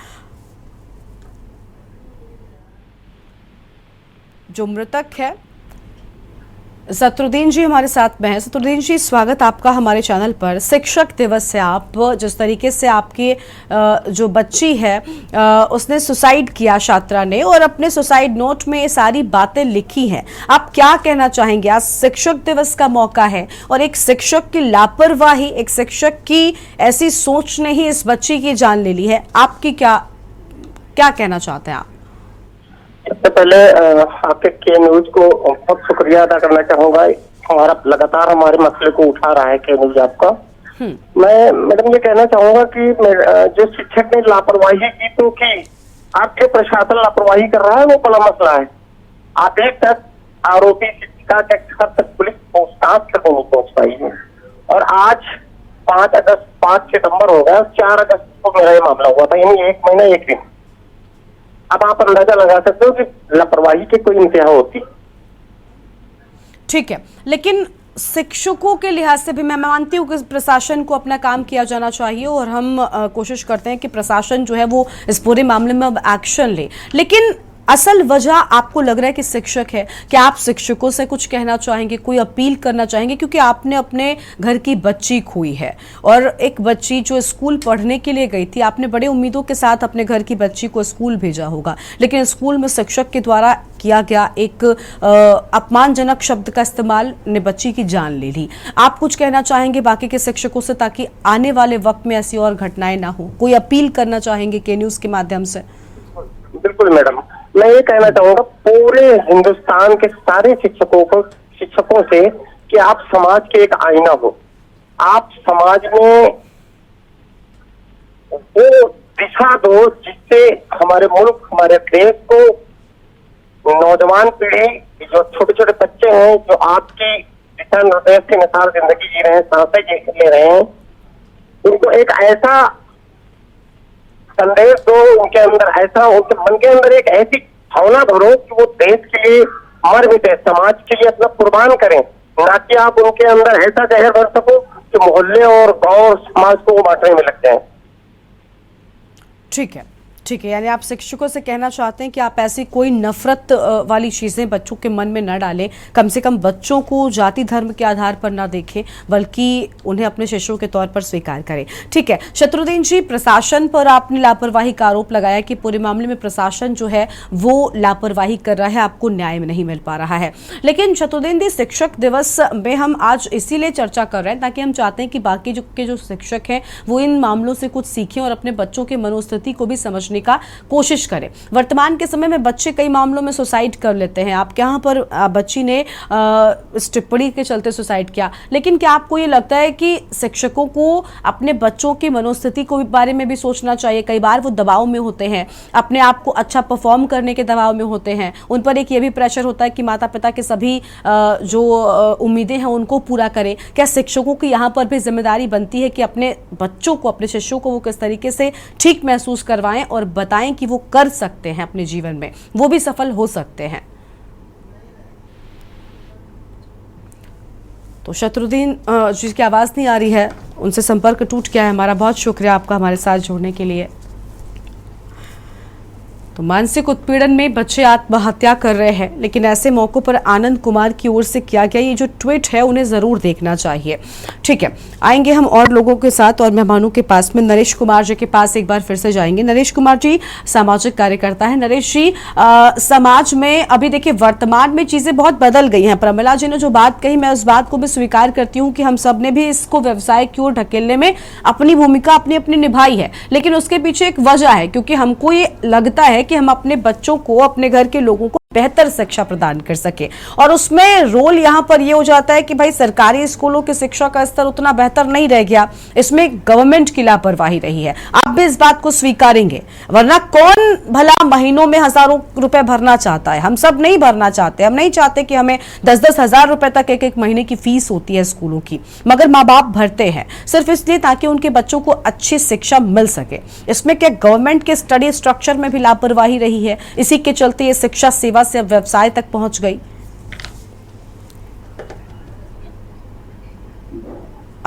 जो मृतक है शत्रुदीन जी हमारे साथ में है। शत्रुदीन जी, स्वागत आपका हमारे चैनल पर। शिक्षक दिवस से आप जिस तरीके से आपकी जो बच्ची है उसने सुसाइड किया छात्रा ने, और अपने सुसाइड नोट में ये सारी बातें लिखी हैं, आप क्या कहना चाहेंगे? आज शिक्षक दिवस का मौका है और एक शिक्षक की लापरवाही, एक शिक्षक की ऐसी सोच ने ही इस बच्ची की जान ले ली है। आपकी क्या कहना चाहते हैं आप? सबसे पहले आपके के न्यूज को बहुत शुक्रिया अदा करना चाहूंगा। हमारा लगातार हमारे मसले को उठा रहा है के न्यूज आपका। मैं मैडम ये कहना चाहूंगा कि जो शिक्षक ने लापरवाही की तो की, आपके प्रशासन लापरवाही कर रहा है, वो बड़ा मसला है। अभी तक आरोपी शिक्षिका के घर तक पुलिस पूछताछ तक नहीं पहुंच पाई है, और आज 5 सितंबर हो गया, 4 अगस्त को मेरा ये मामला हुआ था, यानी 1 महीना 1 दिन। अब आप अंदाजा लगा सकते हो कि लापरवाही की कोई इंतहा होती। ठीक है, लेकिन शिक्षकों के लिहाज से भी मैं मानती हूँ कि प्रशासन को अपना काम किया जाना चाहिए, और हम कोशिश करते हैं कि प्रशासन जो है वो इस पूरे मामले में अब एक्शन ले। लेकिन असल वजह आपको लग रहा है कि शिक्षक है। क्या आप शिक्षकों से कुछ कहना चाहेंगे, कोई अपील करना चाहेंगे? क्योंकि आपने अपने घर की बच्ची खोई है, और एक बच्ची जो स्कूल पढ़ने के लिए गई थी, आपने बड़े उम्मीदों के साथ अपने घर की बच्ची को स्कूल भेजा होगा, लेकिन स्कूल में शिक्षक के द्वारा किया गया एक अपमानजनक शब्द का इस्तेमाल ने बच्ची की जान ले ली। आप कुछ कहना चाहेंगे बाकी के शिक्षकों से, ताकि आने वाले वक्त में ऐसी और घटनाएं ना हो? कोई अपील करना चाहेंगे के न्यूज के माध्यम से? बिल्कुल मैडम, मैं ये कहना चाहूंगा पूरे हिंदुस्तान के सारे शिक्षकों से कि आप समाज के एक आईना हो। आप समाज में वो दिशा दो जिससे हमारे मुल्क, हमारे देश को, नौजवान पीढ़ी, जो छोटे छोटे बच्चे हैं जो आपकी दिशा निर्देश के अनुसार जिंदगी जी रहे हैं, सांसें ले रहे हैं, उनको एक ऐसा संदेश दो, उनके अंदर ऐसा, उनके मन के अंदर एक ऐसी भावना भरो कि वो देश के लिए मर मिटे, समाज के लिए अपना कुर्बान करें, ना कि आप उनके अंदर ऐसा जहर भर सको कि मोहल्ले और गांव और समाज को वो बांटने में लग जाए। ठीक है, यानी आप शिक्षकों से कहना चाहते हैं कि आप ऐसी कोई नफरत वाली चीजें बच्चों के मन में न डालें, कम से कम बच्चों को जाति धर्म के आधार पर ना देखें, बल्कि उन्हें अपने शिष्यों के तौर पर स्वीकार करें। ठीक है शत्रुदीन जी, प्रशासन पर आपने लापरवाही का आरोप लगाया कि पूरे मामले में प्रशासन जो है वो लापरवाही कर रहा है, आपको न्याय नहीं मिल पा रहा है। लेकिन शत्रुदीन जी, शिक्षक दिवस में हम आज इसीलिए चर्चा कर रहे हैं ताकि हम चाहते हैं कि बाकी जो शिक्षक हैं वो इन मामलों से कुछ सीखें और अपने बच्चों के मनोस्थिति को भी समझने का कोशिश करें। वर्तमान के समय में बच्चे कई मामलों में सुसाइड कर लेते हैं। आपके यहाँ पर बच्ची ने इस टिप्पणी के चलते सुसाइड किया, लेकिन क्या आपको ये लगता है कि शिक्षकों को अपने बच्चों की मनोस्थिति को बारे में भी सोचना चाहिए? कई बार वो दबाव में होते हैं, अपने आप को अच्छा परफॉर्म करने के दबाव में होते हैं, उन पर एक ये भी प्रेशर होता है कि माता पिता के सभी जो उम्मीदें हैं उनको पूरा करें। क्या शिक्षकों की यहाँ पर भी जिम्मेदारी बनती है कि अपने बच्चों को, अपने शिष्यों को वो किस तरीके से ठीक महसूस करवाएं और बताएं कि वो कर सकते हैं अपने जीवन में, वो भी सफल हो सकते हैं? तो शत्रुदीन जिसकी आवाज नहीं आ रही है, उनसे संपर्क टूट गया है। हमारा बहुत शुक्रिया आपका हमारे साथ जुड़ने के लिए। तो मानसिक उत्पीड़न में बच्चे आत्महत्या कर रहे हैं, लेकिन ऐसे मौकों पर आनंद कुमार की ओर से किया गया ये जो ट्वीट है उन्हें जरूर देखना चाहिए। ठीक है, आएंगे हम और लोगों के साथ और मेहमानों के पास में। नरेश कुमार जी के पास एक बार फिर से जाएंगे। नरेश कुमार जी सामाजिक कार्यकर्ता है। नरेश जी, समाज में अभी देखिए वर्तमान में चीजें बहुत बदल गई हैं। प्रमिला जी ने जो बात कही, मैं उस बात को भी स्वीकार करती हूँ कि हम सब ने भी इसको व्यवसाय की ओर ढकेलने में अपनी भूमिका अपनी निभाई है, लेकिन उसके पीछे एक वजह है, क्योंकि हमको ये लगता है कि हम अपने बच्चों को, अपने घर के लोगों को बेहतर शिक्षा प्रदान कर सके, और उसमें रोल यहाँ पर ये हो जाता है कि भाई सरकारी स्कूलों की शिक्षा का स्तर उतना बेहतर नहीं रह गया, इसमें गवर्नमेंट की लापरवाही रही है। आप भी इस बात को स्वीकारेंगे, वरना कौन भला महीनों में हजारों रुपए भरना चाहता है? हम सब नहीं भरना चाहते, हम नहीं चाहते कि हमें 10-10 हजार रुपए तक एक महीने की फीस होती है स्कूलों की, मगर माँ बाप भरते हैं सिर्फ इसलिए ताकि उनके बच्चों को अच्छी शिक्षा मिल सके। इसमें क्या गवर्नमेंट के स्टडी स्ट्रक्चर में भी लापरवाही रही है? इसी के चलते ये शिक्षा सेवा से व्यवसाय तक पहुंच गई।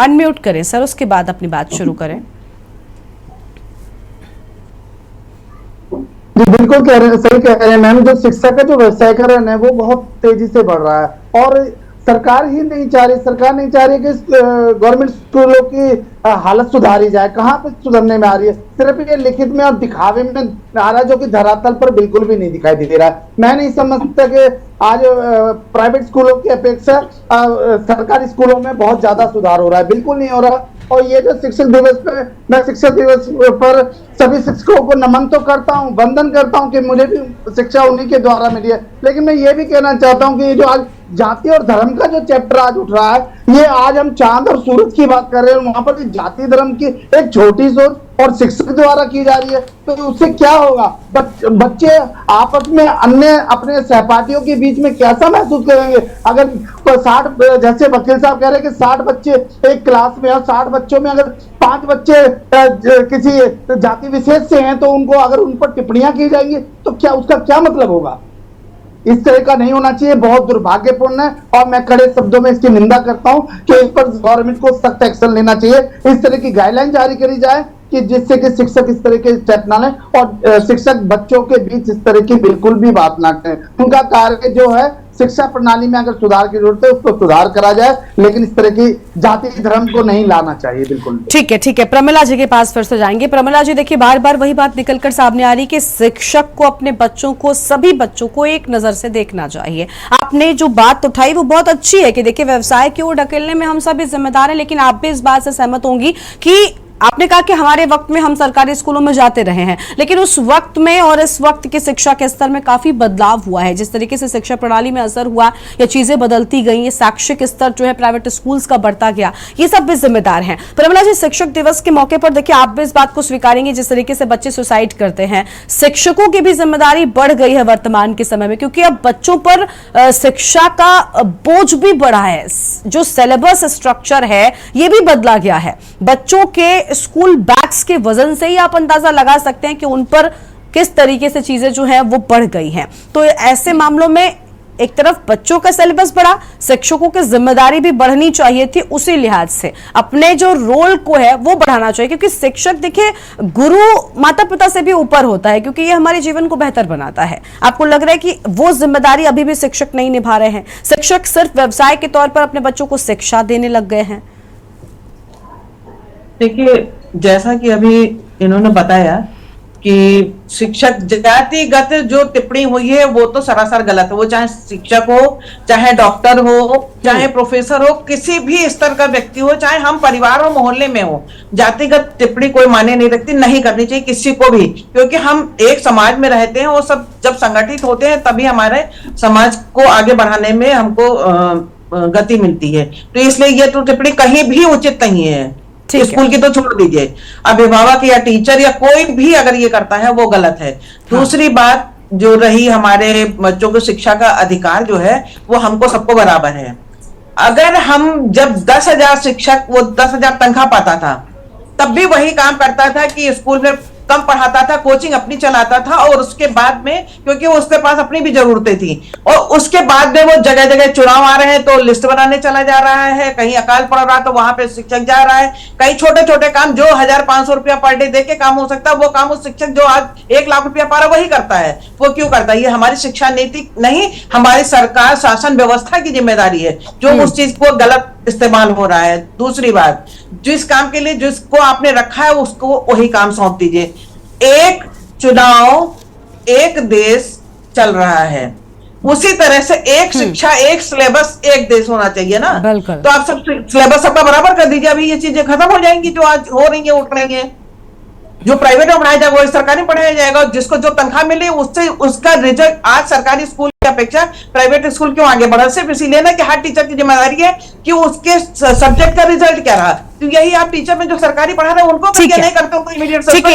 अनम्यूट करें सर, उसके बाद अपनी बात शुरू करें। जी बिल्कुल कह रहे हैं, सही कह रहे हैं मैम। जो शिक्षा का जो व्यवसायीकरण है वो बहुत तेजी से बढ़ रहा है और सरकार ही नहीं चाह रही, सरकार नहीं चाह रही कि गवर्नमेंट स्कूलों की हालत सुधारी जाए। कहाँ पे सुधरने में आ रही है? सिर्फ ये लिखित में और दिखावे में आ रहा है, जो कि धरातल पर बिल्कुल भी नहीं दिखाई दे रहा है। मैं नहीं समझता कि आज प्राइवेट स्कूलों की अपेक्षा सरकारी स्कूलों में बहुत ज्यादा सुधार हो रहा है, बिल्कुल नहीं हो रहा। और ये जो शिक्षक दिवस पे, मैं शिक्षक दिवस पर सभी शिक्षकों को नमन तो करता हूँ, वंदन करता हूँ कि मुझे भी शिक्षा उन्हीं के द्वारा मिली है, लेकिन मैं ये भी कहना चाहता हूँ कि जो आज जाति और धर्म का जो चैप्टर आज उठ रहा है, ये आज हम चांद और सूरज की बात कर रहे हैं, वहां पर जाति धर्म की एक छोटी सोच और शिक्षक द्वारा की जा रही है, तो उससे क्या होगा? बच्चे आपस में अन्य अपने सहपाठियों के बीच में कैसा महसूस करेंगे? अगर 60, जैसे वकील साहब कह रहे हैं कि 60 बच्चे एक क्लास में और 60 बच्चों में अगर 5 बच्चे किसी जाति विशेष से हैं, तो उनको अगर उन पर टिप्पणियां की जाएंगी तो क्या उसका क्या मतलब होगा? इस तरह का नहीं होना चाहिए, बहुत दुर्भाग्यपूर्ण है और मैं कड़े शब्दों में इसकी निंदा करता हूं कि इस पर गवर्नमेंट को सख्त एक्शन लेना चाहिए। इस तरह की गाइडलाइन जारी करी जाए कि जिससे कि शिक्षक इस तरह के स्टेप ना लें और शिक्षक बच्चों के बीच इस तरह की बिल्कुल भी बात ना करें। उनका कार्य जो है, शिक्षा प्रणाली में अगर सुधार की जरूरत है उसको सुधार करा जाए, लेकिन इस तरह की जाति धर्म को नहीं लाना चाहिए, बिल्कुल। ठीक है, प्रमिला जी के पास फिर से जाएंगे। प्रमिला जी, देखिए बार बार वही बात निकलकर सामने आ रही कि शिक्षक को अपने बच्चों को, सभी बच्चों को एक नजर से देखना चाहिए। आपने जो बात उठाई वो बहुत अच्छी है कि देखिए व्यवसाय की ओर ढकेलने में हम सभी जिम्मेदार हैं, लेकिन आप भी इस बात से सहमत होंगी कि आपने कहा कि हमारे वक्त में हम सरकारी स्कूलों में जाते रहे हैं, लेकिन उस वक्त में और इस वक्त के शिक्षा के स्तर में काफी बदलाव हुआ है। जिस तरीके से शिक्षा प्रणाली में असर हुआ या चीजें बदलती गई, ये शैक्षिक स्तर जो है प्राइवेट स्कूल्स का बढ़ता गया, ये सब भी जिम्मेदार हैं। प्रमिला जी, शिक्षक दिवस के मौके पर देखिए आप भी इस बात को स्वीकारेंगे, जिस तरीके से बच्चे सुसाइड करते हैं, शिक्षकों की भी जिम्मेदारी बढ़ गई है वर्तमान के समय में, क्योंकि अब बच्चों पर शिक्षा का बोझ भी बढ़ा है। जो सिलेबस स्ट्रक्चर है ये भी बदला गया है। बच्चों के स्कूल बैग्स के वजन से ही आप अंदाजा लगा सकते हैं कि उन पर किस तरीके से चीजें जो हैं वो बढ़ गई हैं। तो ऐसे मामलों में एक तरफ बच्चों का सिलेबस बढ़ा, शिक्षकों की जिम्मेदारी भी बढ़नी चाहिए थी, उसी लिहाज से अपने जो रोल को है वो बढ़ाना चाहिए, क्योंकि शिक्षक देखिए गुरु माता पिता से भी ऊपर होता है, क्योंकि ये हमारे जीवन को बेहतर बनाता है। आपको लग रहा है कि वो जिम्मेदारी अभी भी शिक्षक नहीं निभा रहे हैं? शिक्षक सिर्फ व्यवसाय के तौर पर अपने बच्चों को शिक्षा देने लग गए हैं। देखिए, जैसा कि अभी इन्होंने बताया कि शिक्षक जातिगत जो टिप्पणी हुई है वो तो सरासर गलत है। वो चाहे शिक्षक हो, चाहे डॉक्टर हो, चाहे प्रोफेसर हो, किसी भी स्तर का व्यक्ति हो, चाहे हम परिवार और मोहल्ले में हो, जातिगत टिप्पणी कोई माने नहीं रखती, नहीं करनी चाहिए किसी को भी, क्योंकि हम एक समाज में रहते हैं। वो सब जब संगठित होते हैं तभी हमारे समाज को आगे बढ़ाने में हमको गति मिलती है। तो इसलिए ये तो टिप्पणी कहीं भी उचित नहीं है। स्कूल की तो छोड़ दीजिए, अभिभावक या टीचर या कोई भी अगर ये करता है वो गलत है। दूसरी बात जो रही, हमारे बच्चों को शिक्षा का अधिकार जो है वो हमको सबको बराबर है। अगर हम जब 10,000 शिक्षक वो 10,000 तनख्वाह पाता था, तब भी वही काम करता था कि स्कूल में कम पढ़ाता था, कोचिंग अपनी चलाता था, और उसके बाद में क्योंकि उसके पास अपनी भी जरूरतें थी, और उसके बाद में वो जगह जगह चुनाव आ रहे हैं तो लिस्ट बनाने चला जा रहा है, कहीं अकाल पड़ रहा तो वहां पे शिक्षक जा रहा है, कई छोटे छोटे काम जो 1,500 रुपया पर डे दे के काम हो सकता है वो काम उस शिक्षक जो आज 1 लाख रुपया पा रहा वही करता है। वो क्यों करता है? ये हमारी शिक्षा नीति नहीं, हमारी सरकार शासन व्यवस्था की जिम्मेदारी है जो उस चीज को गलत इस्तेमाल हो रहा है। दूसरी बात, जिस काम के लिए जिसको आपने रखा है उसको वही काम सौंप दीजिए। एक चुनाव, एक देश चल रहा है, उसी तरह से एक शिक्षा, एक सिलेबस, एक देश होना चाहिए ना। तो आप सब सिलेबस सबका बराबर कर दीजिए, अभी ये चीजें खत्म हो जाएंगी जो आज हो रही है, उठ रही है। जो प्राइवेट में पढ़ाया जाएगा वो सरकारी में पढ़ाया जाएगा, जिसको जो तनख्वाह मिली उससे उसका रिजल्ट आज सरकारी स्कूल की अपेक्षा प्राइवेट स्कूल क्यों आगे बढ़ा? सिर्फ इसीलिए ना कि हर टीचर की जिम्मेदारी है कि उसके सब्जेक्ट का रिजल्ट क्या रहा। तो यही आप टीचर में जो सरकारी पढ़ा रहे हैं उनको नहीं करते, उनको इमीडिएट। ठीक है,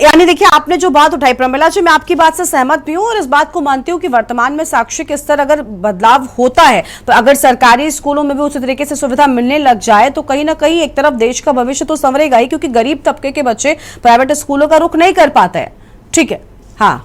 यानी देखिए आपने जो बात उठाई प्रमिला जी, मैं आपकी बात से सहमत भी हूं और इस बात को मानती हूं कि वर्तमान में शैक्षिक स्तर अगर बदलाव होता है तो अगर सरकारी स्कूलों में भी उसी तरीके से सुविधा मिलने लग जाए तो कहीं ना कहीं एक तरफ देश का भविष्य तो संवरेगा ही, क्योंकि गरीब तबके के बच्चे प्राइवेट स्कूलों का रुख नहीं कर पाते हैं। ठीक है, हाँ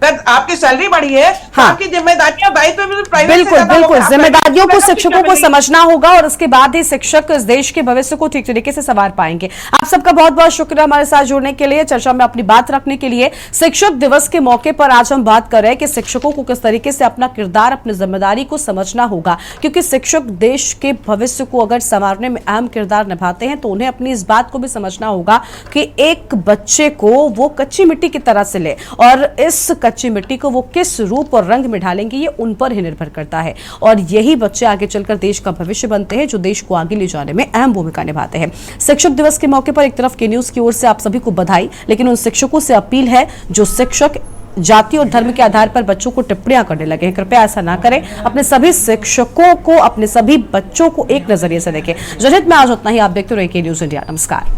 अगर आपकी सैलरी बढ़ी है तो हाँ। आपकी जिम्मेदारियां दायित्व भी प्राइवेट बिल्कुल बिल्कुल जिम्मेदारियों को शिक्षकों को समझना होगा और उसके बाद ही शिक्षक इस देश के भविष्य को ठीक तरीके से संवार पाएंगे। आप सबका बहुत बहुत शुक्रिया हमारे साथ जुड़ने के लिए, चर्चा में अपनी बात रखने के लिए। शिक्षक दिवस के मौके पर आज हम बात कर रहे हैं कि शिक्षकों को किस तरीके से अपना किरदार, अपनी जिम्मेदारी को समझना होगा, क्योंकि शिक्षक देश के भविष्य को अगर संवारने में अहम किरदार निभाते हैं तो उन्हें अपनी इस बात को भी समझना होगा कि एक बच्चे को वो कच्ची मिट्टी की तरह से ले और इस कच्ची मिट्टी को वो किस रूप और रंग में ढालेंगे ये उन पर ही निर्भर करता है। और यही बच्चे आगे चलकर देश का भविष्य बनते हैं, जो देश को आगे ले जाने में अहम भूमिका निभाते हैं। शिक्षक दिवस के मौके पर एक तरफ के न्यूज की ओर से आप सभी को बधाई, लेकिन उन शिक्षकों से अपील है जो शिक्षक जाति और धर्म के आधार पर बच्चों को टिप्पणियां करने लगे हैं, कृपया ऐसा ना करें। अपने सभी शिक्षकों को, अपने सभी बच्चों को एक नजरिए से देखें। जनहित में आज उतना ही। आप देखते रहिए के न्यूज इंडिया। नमस्कार।